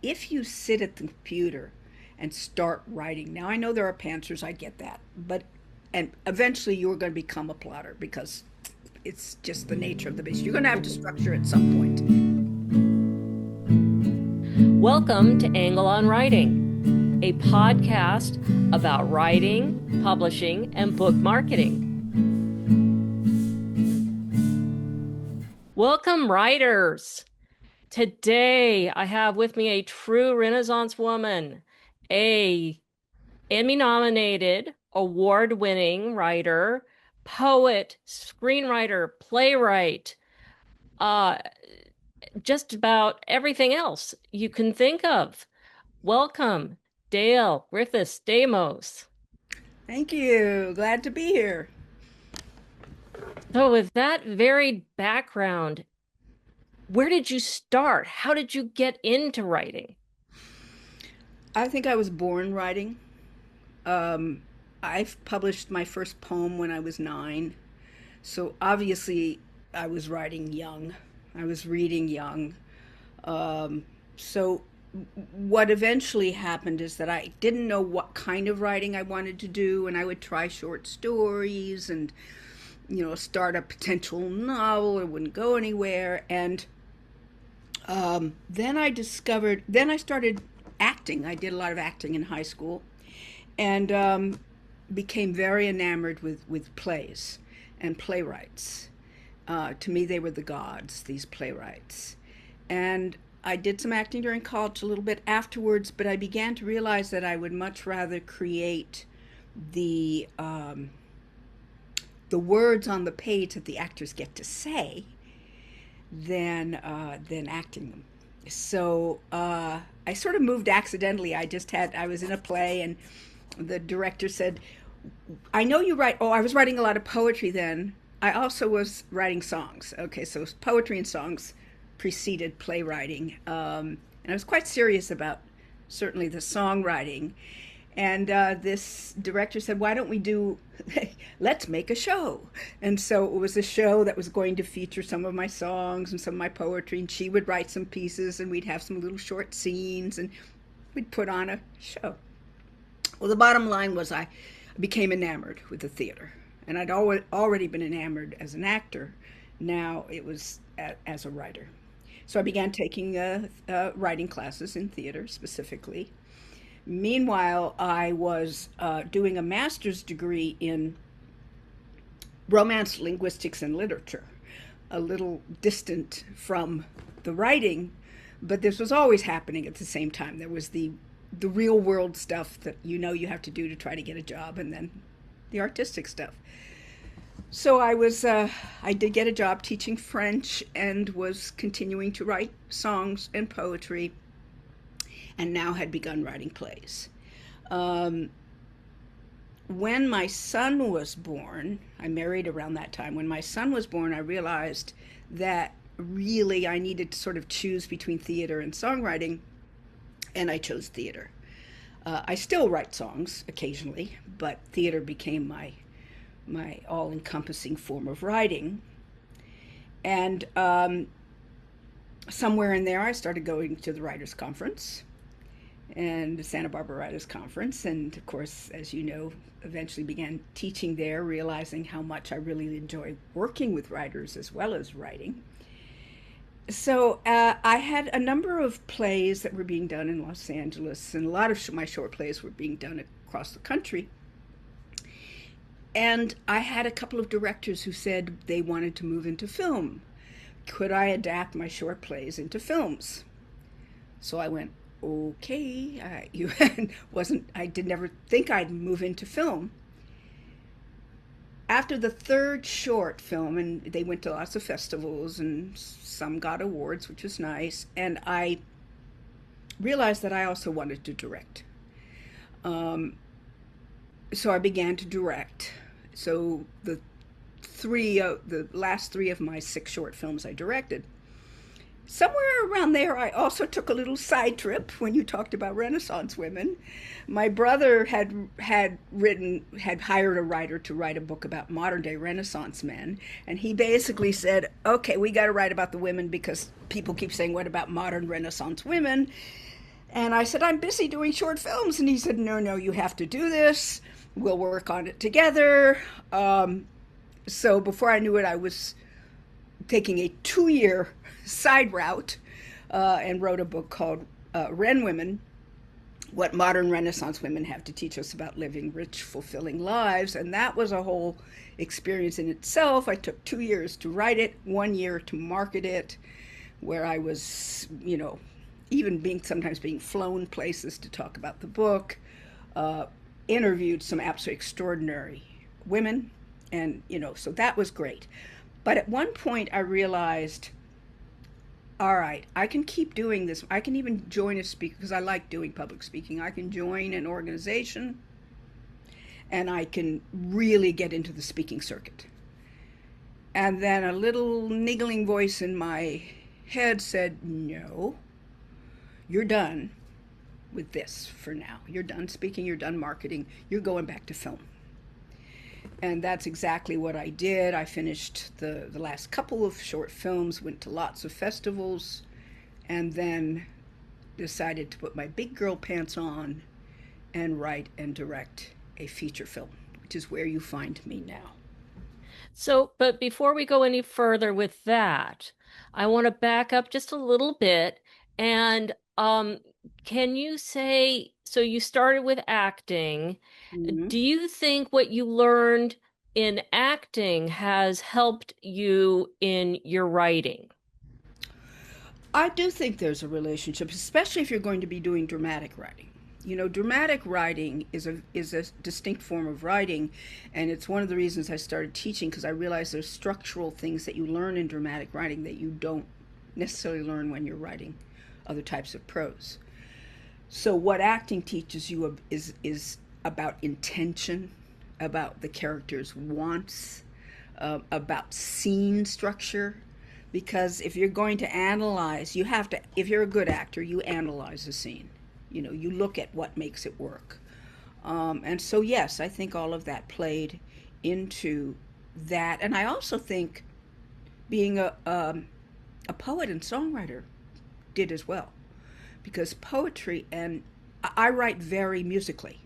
If you sit at the computer and start writing, now I know there are pantsers, I get that, but and eventually you're going to become a plotter because it's just the nature of the beast. You're going to have to structure at some point. Welcome to Angle on Writing, a podcast about writing, publishing, and book marketing. Welcome, writers. Today, I have with me a true Renaissance woman, a Emmy-nominated, award-winning writer, poet, screenwriter, playwright, just about everything else you can think of. Welcome, Dale Griffiths Stamos. Thank you. Glad to be here. So, with that varied background, where did you start? How did you get into writing? I think I was born writing. Um, I've published my first poem when I was 9. So obviously, I was writing young. I was reading young. So what eventually happened is that I didn't know what kind of writing I wanted to do, and I would try short stories and start a potential novel. It wouldn't go anywhere, and then I started acting. I did a lot of acting in high school, and became very enamored with plays and playwrights. To me, they were the gods, these playwrights. And I did some acting during college a little bit afterwards, but I began to realize that I would much rather create the the words on the page that the actors get to say than acting them. So I sort of moved accidentally. I was in a play, and the director said, I know you write. Oh, I was writing a lot of poetry then. I also was writing songs. Okay, so poetry and songs preceded playwriting. And I was quite serious about certainly the songwriting. And this director said, why don't we do, let's make a show. And so it was a show that was going to feature some of my songs and some of my poetry, and she would write some pieces, and we'd have some little short scenes, and we'd put on a show. Well, the bottom line was I became enamored with the theater, and I'd already been enamored as an actor. Now it was as a writer. So I began taking writing classes in theater specifically. Meanwhile, I was doing a master's degree in romance, linguistics, and literature, a little distant from the writing, but this was always happening at the same time. There was the real world stuff that you have to do to try to get a job, and then the artistic stuff. So I did get a job teaching French and was continuing to write songs and poetry, and now had begun writing plays. Um, when my son was born, I married around that time. When my son was born, I realized that really I needed to sort of choose between theater and songwriting, and I chose theater. I still write songs occasionally, but theater became my all-encompassing form of writing. And somewhere in there, I started going to the Writers' Conference and the Santa Barbara Writers' Conference, and of course, as you know, eventually began teaching there, realizing how much I really enjoy working with writers as well as writing. So I had a number of plays that were being done in Los Angeles, and a lot of my short plays were being done across the country. And I had a couple of directors who said they wanted to move into film. Could I adapt my short plays into films? So I went, okay. I did never think I'd move into film. After the third short film, and they went to lots of festivals, and some got awards, which was nice, and I realized that I also wanted to direct. Um, so I began to direct. So the last 3 of my 6 short films I directed. Somewhere around there, I also took a little side trip when you talked about Renaissance women. My brother had hired a writer to write a book about modern day Renaissance men, and he basically said, "Okay, we got to write about the women because people keep saying, what about modern Renaissance women?" And I said, I'm busy doing short films. And he said, no, no, you have to do this. We'll work on it together. So before I knew it, I was taking a 2 year side route and wrote a book called Ren Women, What Modern Renaissance Women Have to Teach Us About Living Rich, Fulfilling Lives. And that was a whole experience in itself. I took 2 years to write it, 1 year to market it, where I was, even sometimes being flown places to talk about the book, interviewed some absolutely extraordinary women, and so that was great. But at one point I realized, all right, I can keep doing this. I can even join a speaker, because I like doing public speaking. I can join an organization and I can really get into the speaking circuit. And then a little niggling voice in my head said, no, you're done with this for now. You're done speaking, you're done marketing, you're going back to film. And that's exactly what I did. I finished the last couple of short films, went to lots of festivals, and then decided to put my big girl pants on and write and direct a feature film, which is where you find me now. So, but before we go any further with that, I want to back up just a little bit. And can you say, so you started with acting. Mm-hmm. Do you think what you learned in acting has helped you in your writing? I do think there's a relationship, especially if you're going to be doing dramatic writing. Dramatic writing is a distinct form of writing, and it's one of the reasons I started teaching, because I realized there's structural things that you learn in dramatic writing that you don't necessarily learn when you're writing other types of prose. So what acting teaches you is about intention, about the character's wants, about scene structure. Because if you're going to analyze, if you're a good actor, you analyze a scene. You look at what makes it work. And so, yes, I think all of that played into that. And I also think being a poet and songwriter did as well. Because poetry, and I write very musically.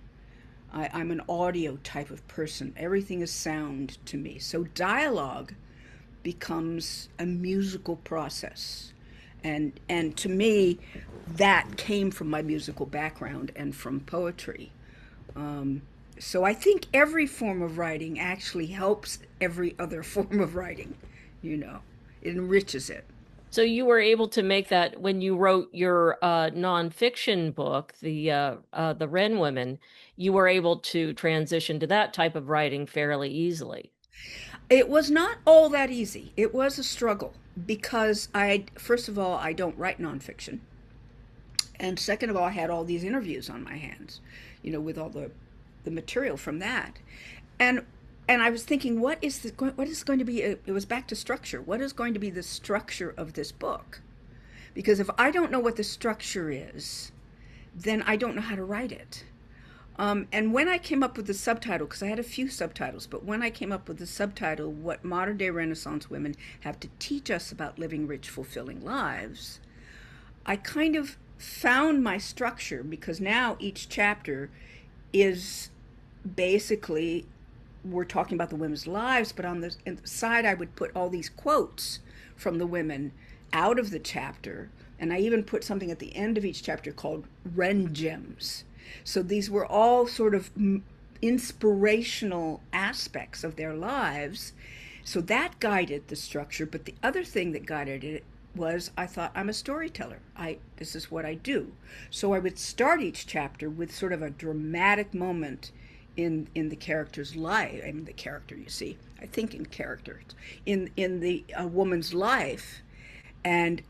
I'm an audio type of person. Everything is sound to me. So dialogue becomes a musical process. And to me, that came from my musical background and from poetry. So I think every form of writing actually helps every other form of writing. It enriches it. So you were able to make that when you wrote your nonfiction book, the Wren Women, you were able to transition to that type of writing fairly easily. It was not all that easy. It was a struggle because first of all, I don't write nonfiction. And second of all, I had all these interviews on my hands, with all the material from that. And I was thinking, what is going to be, it was back to structure. What is going to be the structure of this book? Because if I don't know what the structure is, then I don't know how to write it. And when I came up with the subtitle, because I had a few subtitles, but when I came up with the subtitle, What Modern Day Renaissance Women Have to Teach Us About Living Rich, Fulfilling Lives, I kind of found my structure, because now each chapter is basically, we're talking about the women's lives, but on the side I would put all these quotes from the women out of the chapter, and I even put something at the end of each chapter called Ren Gems. So these were all sort of inspirational aspects of their lives. So that guided the structure. But the other thing that guided it was, I thought, I'm a storyteller. This is what I do. So I would start each chapter with sort of a dramatic moment in the character's life. I mean, the character, you see, I think in characters, in the woman's life, and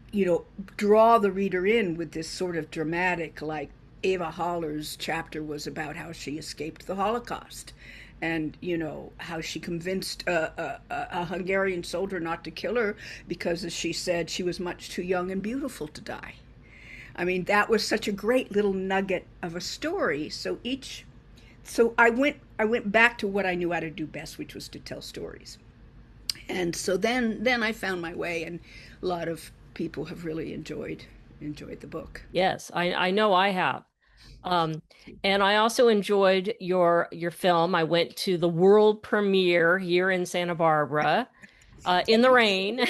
draw the reader in with this sort of dramatic, like Eva Haller's chapter was about how she escaped the Holocaust, and how she convinced a Hungarian soldier not to kill her because, as she said, she was much too young and beautiful to die. I mean, that was such a great little nugget of a story. So I went back to what I knew how to do best, which was to tell stories. And so then I found my way, and a lot of people have really enjoyed enjoyed the book. Yes, I know I have. Um, and I also enjoyed your film. I went to the world premiere here in Santa Barbara, in the rain.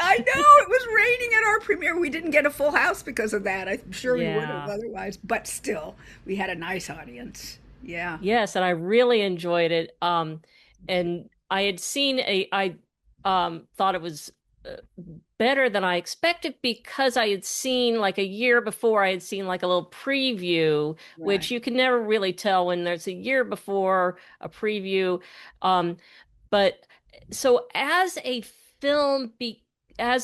I know it was raining at our premiere. We didn't get a full house because of that. I'm sure we would have Yeah. otherwise, but still, we had a nice audience. Yeah. Yes, and I really enjoyed it. And I had seen I thought it was uh, better than I expected because I had seen like a year before, I had seen like a little preview, which Right. you can never really tell when there's a year before a preview. Um, but so as a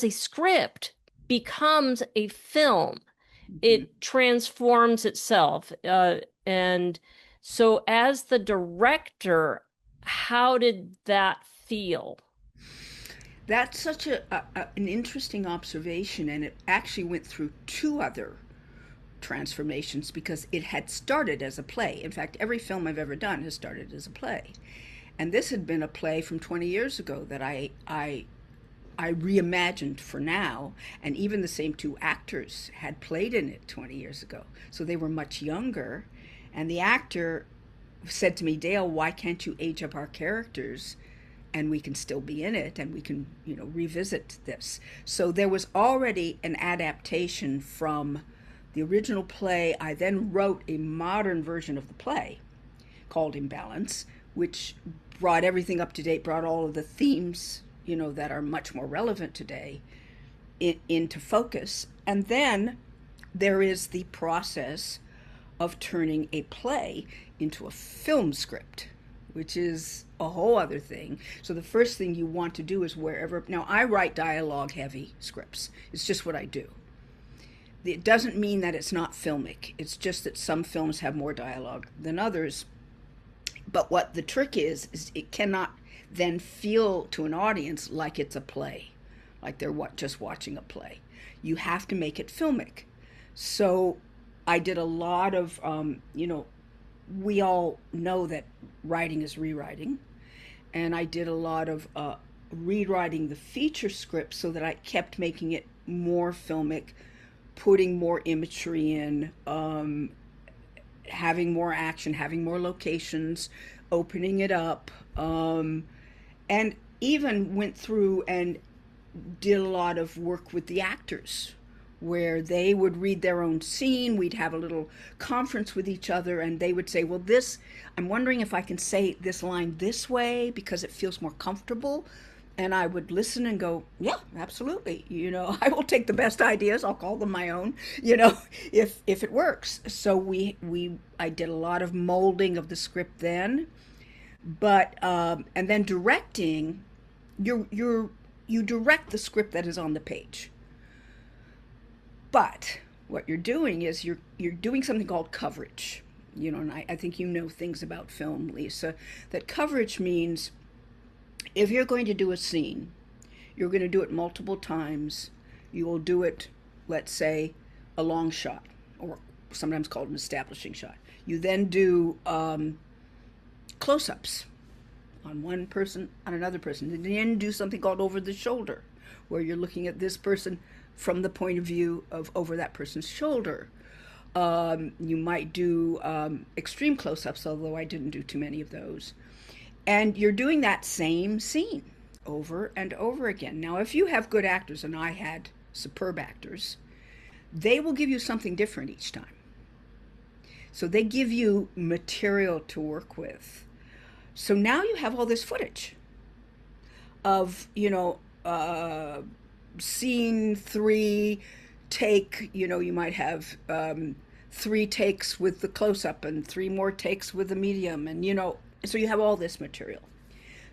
script becomes a film, Mhm. it transforms itself. And so, as the director, how did that feel? That's such an interesting observation, and it actually went through two other transformations because it had started as a play. In fact, every film I've ever done has started as a play. And this had been a play from 20 years ago that I reimagined for now, and even the same two actors had played in it 20 years ago. So they were much younger, and the actor said to me, "Dale, why can't you age up our characters and we can still be in it and we can, revisit this?" So there was already an adaptation from the original play. I then wrote a modern version of the play called Imbalance, which brought everything up to date, brought all of the themes, that are much more relevant today into focus. And then there is the process of turning a play into a film script, which is a whole other thing. So the first thing you want to do is wherever, now I write dialogue heavy scripts. It's just what I do. It doesn't mean that it's not filmic. It's just that some films have more dialogue than others. But what the trick is it cannot then feel to an audience like it's a play, like they're just watching a play. You have to make it filmic. So I did a lot of, we all know that writing is rewriting. And I did a lot of rewriting the feature script so that I kept making it more filmic, putting more imagery in, having more action, having more locations, opening it up, and even went through and did a lot of work with the actors where they would read their own scene. We'd have a little conference with each other, and they would say, "Well, I'm wondering if I can say this line this way because it feels more comfortable." And I would listen and go, "Yeah, absolutely. I will take the best ideas. I'll call them my own, if it works." So I did a lot of molding of the script then, but and then directing, you direct the script that is on the page. But what you're doing is you're doing something called coverage. And I think you know things about film, Lisa. That coverage means if you're going to do a scene, you're going to do it multiple times. You will do it, let's say, a long shot, or sometimes called an establishing shot. You then do close-ups on one person, on another person. And then do something called over the shoulder, where you're looking at this person from the point of view of over that person's shoulder. You might do extreme close-ups, although I didn't do too many of those. And you're doing that same scene over and over again. Now, if you have good actors, and I had superb actors, they will give you something different each time. So they give you material to work with. So now you have all this footage of, scene three, take, you might have 3 takes with the close up and 3 more takes with the medium. And, so you have all this material.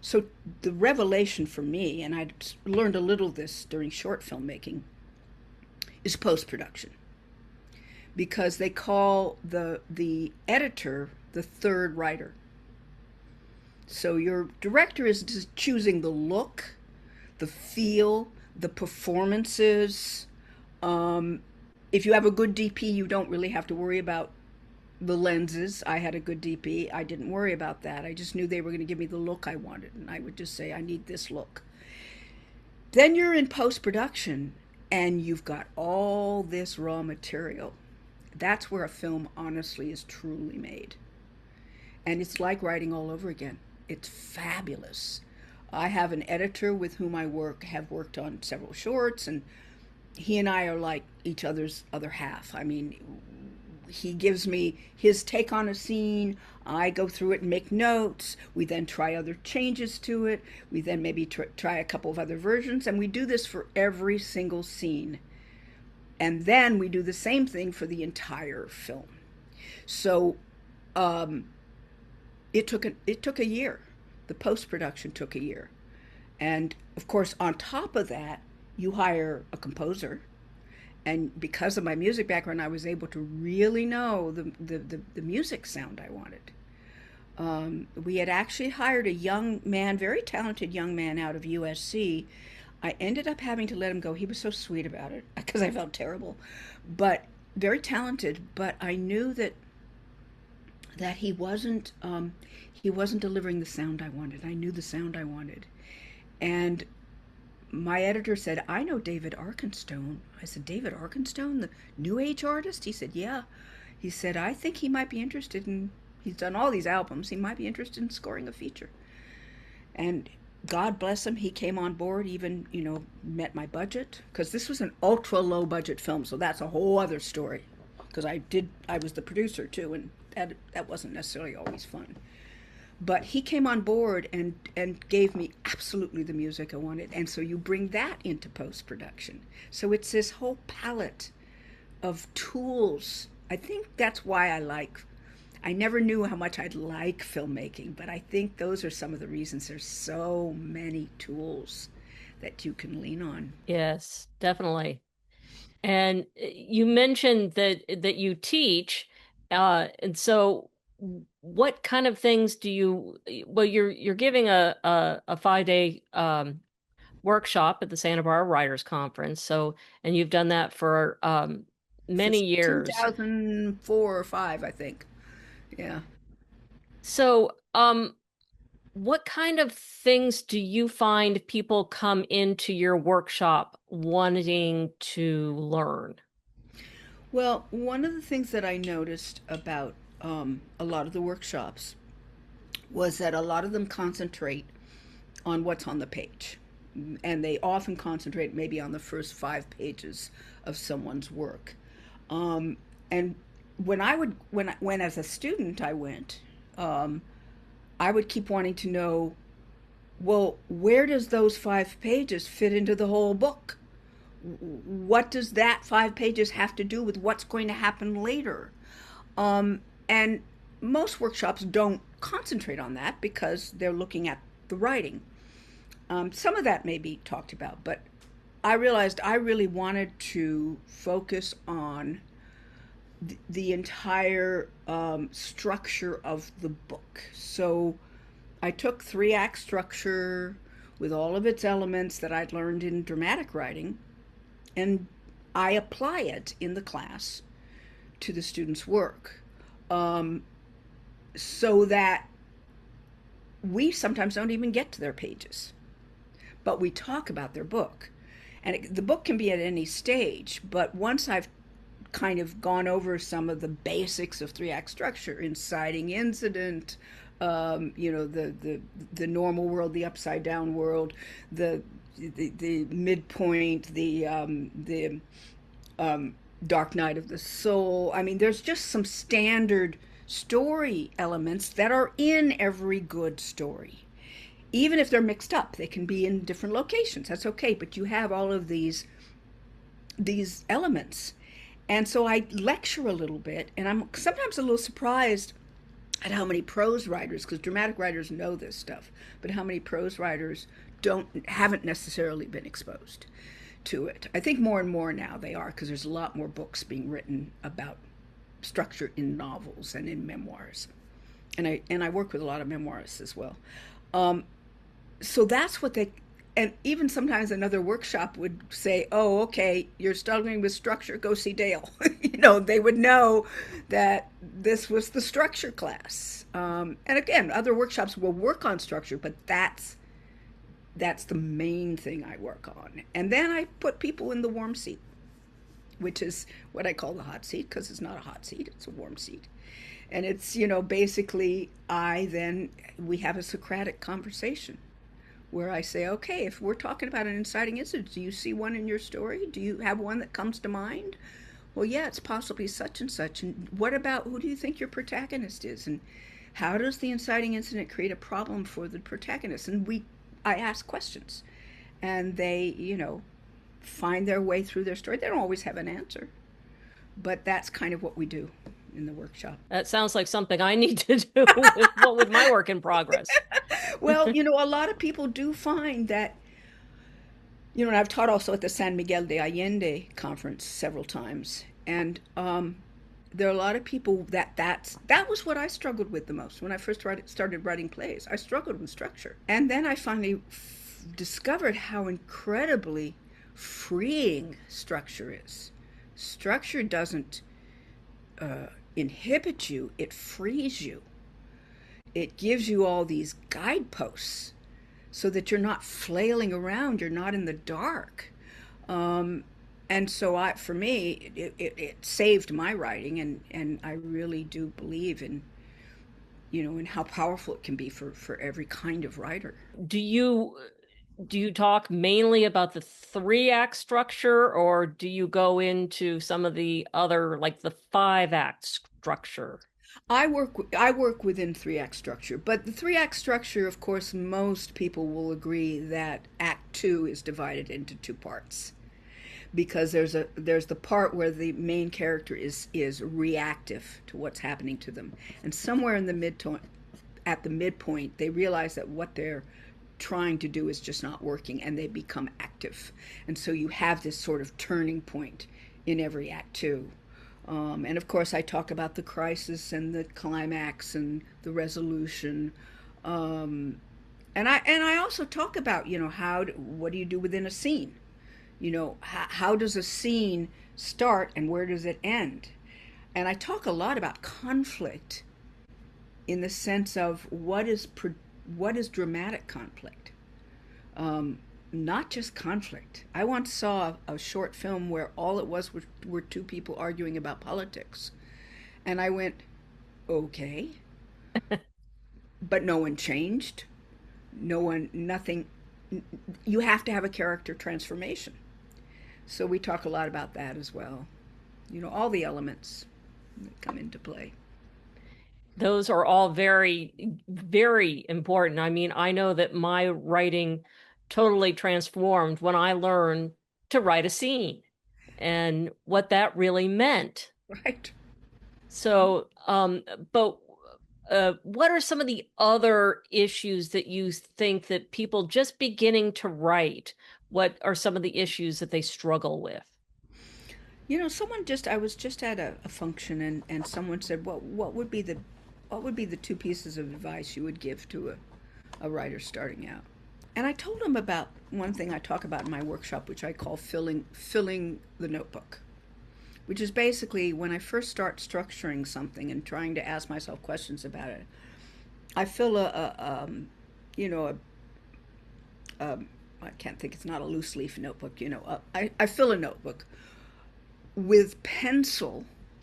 So the revelation for me, and I learned a little of this during short filmmaking, is post production. Because they call the editor the third writer. So your director is just choosing the look, the feel, the performances. If you have a good DP, you don't really have to worry about the lenses. I had a good DP. I didn't worry about that. I just knew they were going to give me the look I wanted, and I would just say, "I need this look." Then you're in post production, and you've got all this raw material. That's where a film honestly is truly made. And it's like writing all over again. It's fabulous. I have an editor with whom have worked on several shorts, and he and I are like each other's other half. I mean, he gives me his take on a scene. I go through it and make notes. We then try other changes to it. We then maybe try a couple of other versions, and we do this for every single scene. And then we do the same thing for the entire film. So um, it took a year. The post production took a year, and of course, on top of that, you hire a composer. And because of my music background, I was able to really know the music sound I wanted. We had actually hired a young man, very talented young man out of USC. I ended up having to let him go. He was so sweet about it because I felt terrible, but very talented. But I knew that he wasn't delivering the sound I wanted. I knew the sound I wanted, and my editor said, "I know David Arkenstone." I said, "David Arkenstone, the New Age artist?" He said, "Yeah." He said, "I think he might be interested in. He's done all these albums. He might be interested in scoring a feature." And God bless him, he came on board, even, met my budget, because this was an ultra low budget film, so that's a whole other story. Because I was the producer too, and that wasn't necessarily always fun. But he came on board and gave me absolutely the music I wanted, and so you bring that into post production. So it's this whole palette of tools. I think that's why I never knew how much I'd like filmmaking, but I think those are some of the reasons there's so many tools that you can lean on. Yes, definitely. And you mentioned that you teach, and so what kind of things do you, well, you're giving a 5 day workshop at the Santa Barbara Writers Conference. So, and you've done that for many Since years. 2004 or 5, I think. Yeah. So, what kind of things do you find people come into your workshop wanting to learn? Well, one of the things that I noticed about a lot of the workshops was that a lot of them concentrate on what's on the page. And they often concentrate maybe on the first 5 pages of someone's work. And when as a student I went, um, I would keep wanting to know, well, where does those 5 pages fit into the whole book? What does that 5 pages have to do with what's going to happen later? And most workshops don't concentrate on that because they're looking at the writing. Some of that may be talked about, but I realized I really wanted to focus on the entire structure of the book. So I took 3 act structure with all of its elements that I'd learned in dramatic writing, and I apply it in the class to the students' work, um, so that we sometimes don't even get to their pages, but we talk about their book. And the book can be at any stage, but once I've kind of gone over some of the basics of 3 act structure, inciting incident, the normal world, the upside down world, the midpoint, the dark night of the soul. I mean, there's just some standard story elements that are in every good story. Even if they're mixed up, they can be in different locations. That's okay, but you have all of these elements. And so I lecture a little bit, and I'm sometimes a little surprised at how many prose writers, because dramatic writers know this stuff, but how many prose writers haven't necessarily been exposed to it. I think more and more now they are, because there's a lot more books being written about structure in novels and in memoirs, and I work with a lot of memoirists as well. Um, so that's what they, and even sometimes another workshop would say, "Oh, okay, you're struggling with structure, go see Dale." They would know that this was the structure class. And again, other workshops will work on structure, but That's the main thing I work on. And then I put people in the warm seat, which is what I call the hot seat, because it's not a hot seat, it's a warm seat. And it's, basically we have a Socratic conversation where I say, okay, if we're talking about an inciting incident, do you see one in your story? Do you have one that comes to mind? Well, yeah, it's possibly such and such. And what about, who do you think your protagonist is? And how does the inciting incident create a problem for the protagonist? And I ask questions, and they, find their way through their story. They don't always have an answer, but that's kind of what we do in the workshop. That sounds like something I need to do with my work in progress. Well, a lot of people do find that, and I've taught also at the San Miguel de Allende conference several times, and there are a lot of people that was what I struggled with the most when I first started writing plays. I struggled with structure, and then I finally discovered how incredibly freeing structure is. Structure doesn't inhibit you, it frees you. It gives you all these guideposts so that you're not flailing around, you're not in the dark. And so for me, it saved my writing, and I really do believe in how powerful it can be for every kind of writer. Do you talk mainly about the 3-act structure, or do you go into some of the other, like the 5-act structure? I work within 3-act structure, but the 3-act structure, of course, most people will agree that Act 2 is divided into 2 parts, because there's the part where the main character is reactive to what's happening to them, and somewhere in at the midpoint, they realize that what they're trying to do is just not working, and they become active. And so you have this sort of turning point in every Act 2. And of course, I talk about the crisis and the climax and the resolution. And I also talk about, what do you do within a scene? How does a scene start and where does it end? And I talk a lot about conflict in the sense of what is dramatic conflict, not just conflict. I once saw a short film where all it was were 2 people arguing about politics, and I went, okay, but no one changed, nothing. You have to have a character transformation. So we talk a lot about that as well. All the elements that come into play. Those are all very, very important. I mean, I know that my writing totally transformed when I learned to write a scene and what that really meant. Right. So, but what are some of the other issues that you think that people just beginning to write, what are some of the issues that they struggle with? I was just at a function, and someone said, well, what would be the 2 pieces of advice you would give to a writer starting out? And I told him about one thing I talk about in my workshop, which I call filling the notebook, which is basically when I first start structuring something and trying to ask myself questions about it, I fill I can't think, it's not a loose leaf notebook, I fill a notebook with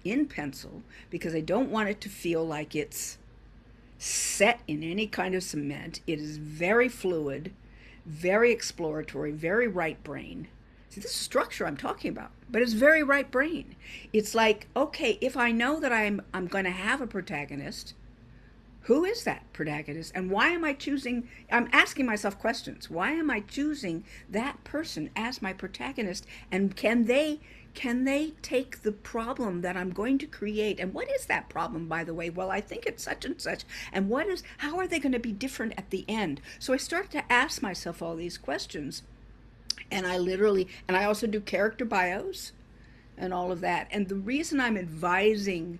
in pencil, because I don't want it to feel like it's set in any kind of cement. It is very fluid, very exploratory, very right brain. See, this is structure I'm talking about, but it's very right brain. It's like, okay, if I know that I'm going to have a protagonist, who is that protagonist, and why am I choosing? I'm asking myself questions. Why am I choosing that person as my protagonist, and can they take the problem that I'm going to create? And what is that problem, by the way? Well, I think it's such and such. And how are they going to be different at the end? So I started to ask myself all these questions. And I also do character bios and all of that. And the reason I'm advising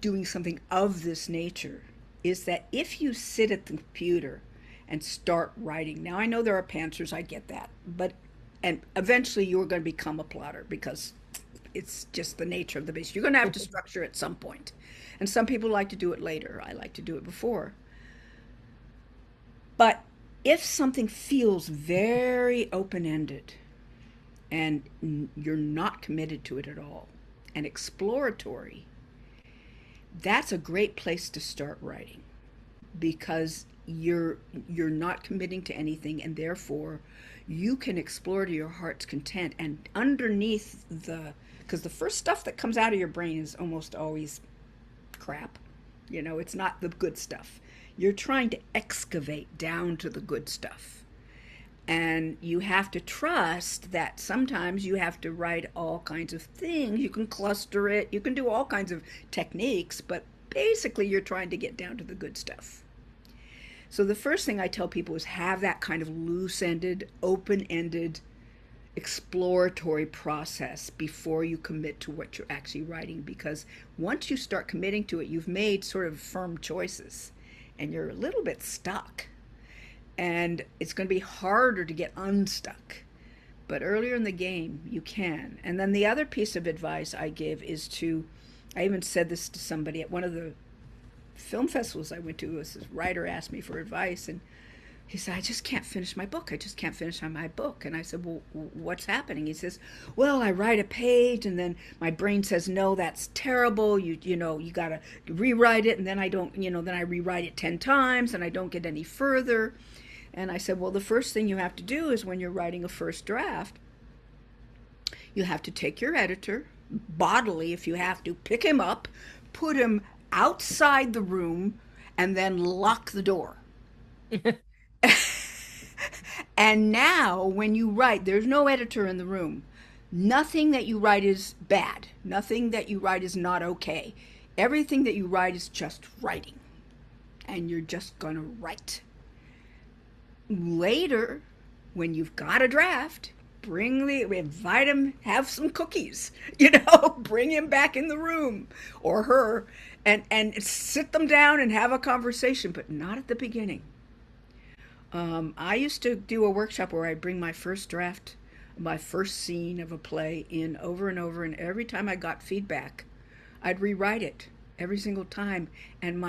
doing something of this nature is that if you sit at the computer and start writing, now I know there are pantsers, I get that, and eventually you're going to become a plotter, because it's just the nature of the beast. You're going to have to structure at some point. And some people like to do it later. I like to do it before. But If something feels very open ended and you're not committed to it at all and exploratory, that's a great place to start writing because you're not committing to anything, and therefore you can explore to your heart's content. And underneath the because the first stuff that comes out of your brain is almost always crap. It's not the good stuff. You're trying to excavate down to the good stuff. And you have to trust that sometimes you have to write all kinds of things. You can cluster it, you can do all kinds of techniques, but basically you're trying to get down to the good stuff. So the first thing I tell people is have that kind of loose ended, open ended, exploratory process before you commit to what you're actually writing, because once you start committing to it, you've made sort of firm choices and you're a little bit stuck. And it's going to be harder to get unstuck. But earlier in the game, you can. And then the other piece of advice I give is I even said this to somebody at one of the film festivals I went to. This writer asked me for advice, and he said, I just can't finish my book. I just can't finish my book. And I said, well, what's happening? He says, well, I write a page and then my brain says, no, that's terrible. You got to rewrite it. And then I don't, then I rewrite it 10 times and I don't get any further. And I said, well, the first thing you have to do is when you're writing a first draft, you have to take your editor, bodily if you have to, pick him up, put him outside the room, and then lock the door. And now, when you write, there's no editor in the room. Nothing that you write is bad. Nothing that you write is not okay. Everything that you write is just writing. And you're just going to write. Later, when you've got a draft, invite him, have some cookies, bring him back in the room or her, and sit them down and have a conversation, but not at the beginning. I used to do a workshop where I bring my first draft, my first scene of a play in over and over, and every time I got feedback, I'd rewrite it every single time. And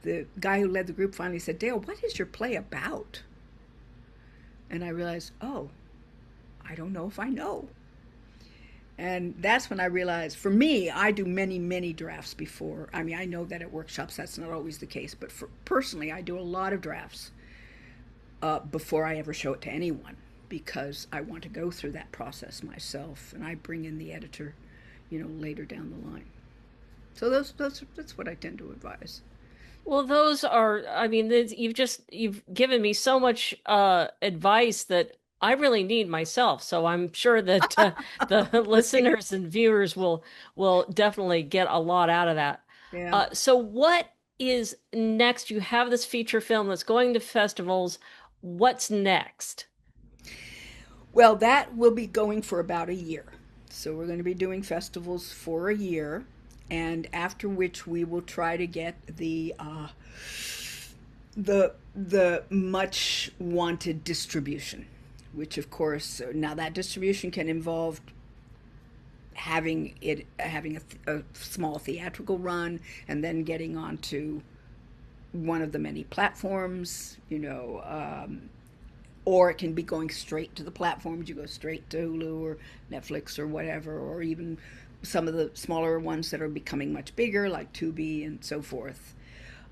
the guy who led the group finally said, Dale, what is your play about? And I realized, oh, I don't know if I know. And that's when I realized, for me, I do many, many drafts before. I mean, I know that at workshops that's not always the case, but personally, I do a lot of drafts before I ever show it to anyone, because I want to go through that process myself, and I bring in the editor, later down the line. So that's what I tend to advise. Well, those are, I mean, you've given me so much advice that I really need myself. So I'm sure that the Great. listeners and viewers will definitely get a lot out of that. Yeah. So what is next? You have this feature film that's going to festivals. What's next? Well, that will be going for about a year. So we're going to be doing festivals for a year, and after which we will try to get the much wanted distribution, which of course now that distribution can involve having a small theatrical run and then getting onto one of the many platforms, or it can be going straight to the platforms. You go straight to Hulu or Netflix or whatever, or even some of the smaller ones that are becoming much bigger, like Tubi and so forth.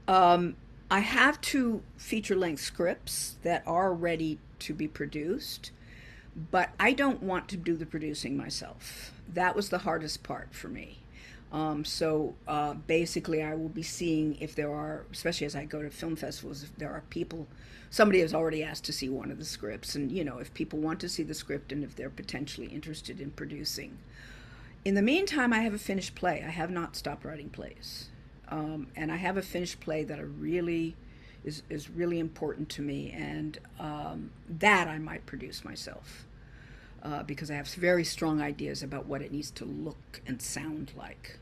I have two feature-length scripts that are ready to be produced, but I don't want to do the producing myself. That was the hardest part for me. So basically, I will be seeing if there are, especially as I go to film festivals, if there are people. Somebody has already asked to see one of the scripts, and if people want to see the script and if they're potentially interested in producing. In the meantime, I have a finished play. I have not stopped writing plays, and I have a finished play that is really important to me, and that I might produce myself. Because I have very strong ideas about what it needs to look and sound like.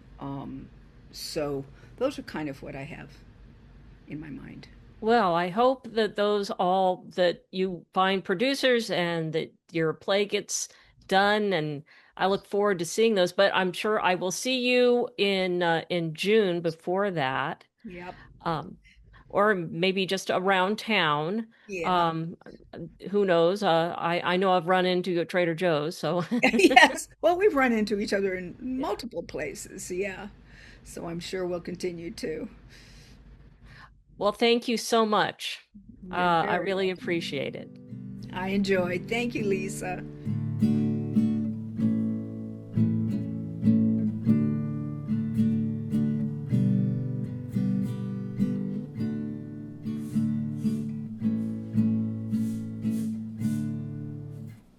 So those are kind of what I have in my mind. Well, I hope that that you find producers and that your play gets done, and I look forward to seeing those. But I'm sure I will see you in June before that. Yep. Um, or maybe just around town. Yeah. Um, who knows? I know I've run into a Trader Joe's, so Yes. Well, we've run into each other in multiple places. Yeah. So I'm sure we'll continue to. well, thank you so much. You're I very really welcome. appreciate it. I enjoyed. Thank you, Lisa.